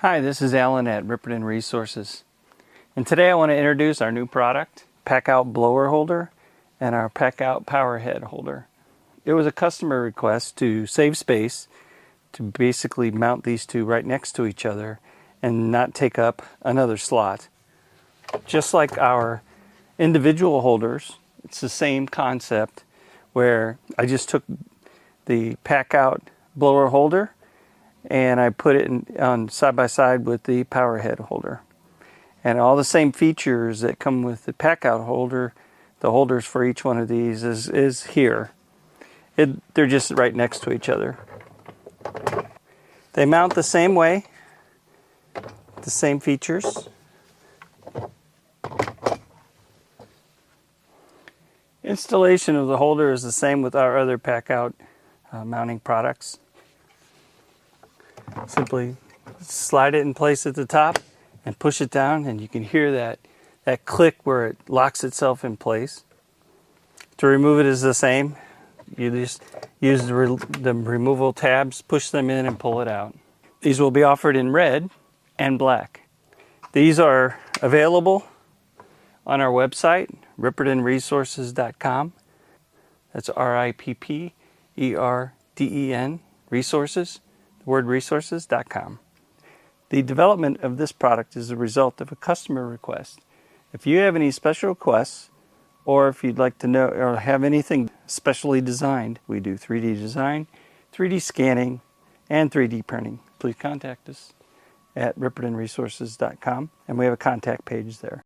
Hi, this is Alan at Ripperton Resources, and today I want to introduce our new product, Packout blower holder and our Packout power head holder. It was a customer request to save space, to basically mount these two right next to each other and not take up another slot. Just like our individual holders, it's the same concept where I just took the Packout blower holder and I put it on side by side with the power head holder. And all the same features that come with the Packout holder, the holders for each one of these is here. They're just right next to each other. They mount the same way, the same features. Installation of the holder is the same with our other Packout mounting products. Simply slide it in place at the top and push it down, and you can hear that click where it locks itself in place. To remove it is the same. You just use the removal tabs, push them in, and pull it out. These will be offered in red and black. These are available on our website, rippertonresources.com. That's RIPPERDEN, resources, the word resources.com. The development of this product is a result of a customer request. If you have any special requests, or if you'd like to know or have anything specially designed, we do 3D design, 3D scanning, and 3D printing. Please contact us at rippertonresources.com, and we have a contact page there.